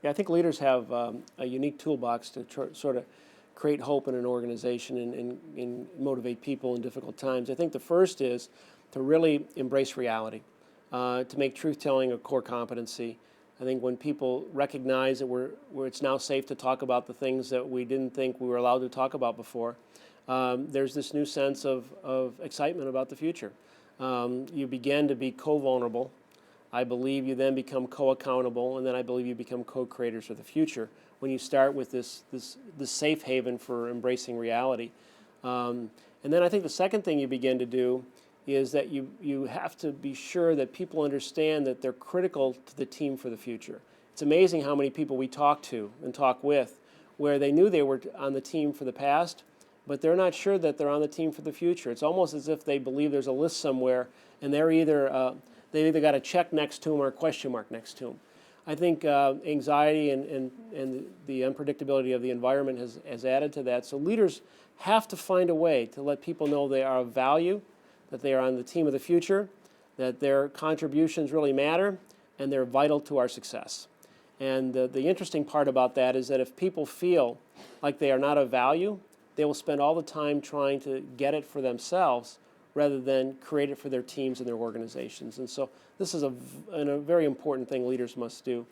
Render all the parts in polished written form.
Yeah, I think leaders have a unique toolbox to sort of create hope in an organization and motivate people in difficult times. I think the first is to really embrace reality, to make truth-telling a core competency. I think when people recognize that it's now safe to talk about the things that we didn't think we were allowed to talk about before, there's this new sense of excitement about the future. You begin to be co-vulnerable. I believe you then become co-accountable, and then I believe you become co-creators of the future when you start with this safe haven for embracing reality. And then I think the second thing you begin to do is that you have to be sure that people understand that they're critical to the team for the future. It's amazing how many people we talk to and talk with where they knew they were on the team for the past, but they're not sure that they're on the team for the future. It's almost as if they believe there's a list somewhere, and they've either got a check next to them or a question mark next to them. I think anxiety and the unpredictability of the environment has added to that. So leaders have to find a way to let people know they are of value, that they are on the team of the future, that their contributions really matter, and they're vital to our success. And the interesting part about that is that if people feel like they are not of value, they will spend all the time trying to get it for themselves rather than create it for their teams and their organizations. And so this is a very important thing leaders must do.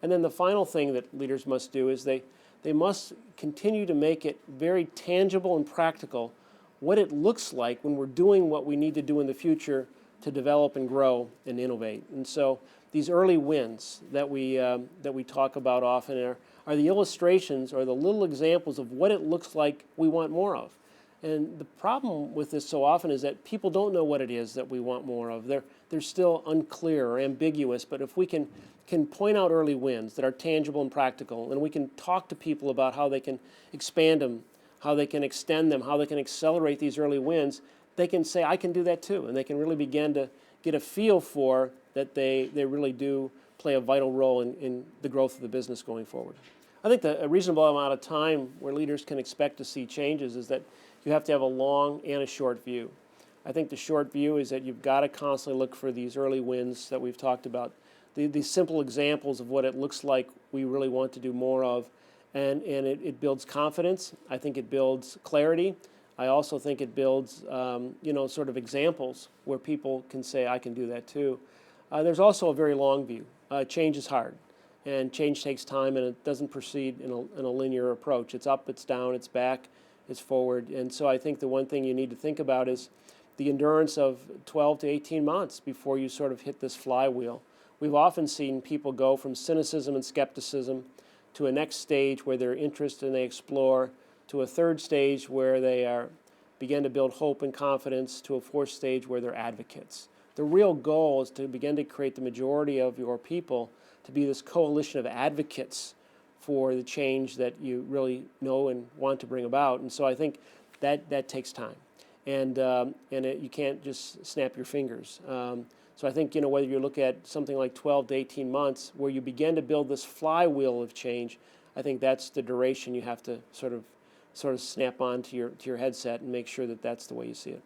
And then the final thing that leaders must do is they must continue to make it very tangible and practical what it looks like when we're doing what we need to do in the future to develop and grow and innovate. And so these early wins that we talk about often are the illustrations or the little examples of what it looks like we want more of. And the problem with this so often is that people don't know what it is that we want more of. They're still unclear or ambiguous, but if we can point out early wins that are tangible and practical, and we can talk to people about how they can expand them, how they can extend them, how they can accelerate these early wins, they can say, I can do that too. And they can really begin to get a feel for that they really do play a vital role in the growth of the business going forward. I think a reasonable amount of time where leaders can expect to see changes is that you have to have a long and a short view. I think the short view is that you've got to constantly look for these early wins that we've talked about, these simple examples of what it looks like we really want to do more of, and it builds confidence. I think it builds clarity. I also think it builds, sort of examples where people can say, I can do that too. There's also a very long view. Change is hard, and change takes time, and it doesn't proceed in a linear approach. It's up, it's down, it's back, it's forward. And so I think the one thing you need to think about is the endurance of 12 to 18 months before you sort of hit this flywheel. We've often seen people go from cynicism and skepticism to a next stage where they're interested and they explore, to a third stage where they begin to build hope and confidence, to a fourth stage where they're advocates. The real goal is to begin to create the majority of your people to be this coalition of advocates for the change that you really know and want to bring about. And so I think that takes time. And you can't just snap your fingers. So I think, whether you look at something like 12 to 18 months where you begin to build this flywheel of change, I think that's the duration you have to sort of snap on to your headset and make sure that that's the way you see it.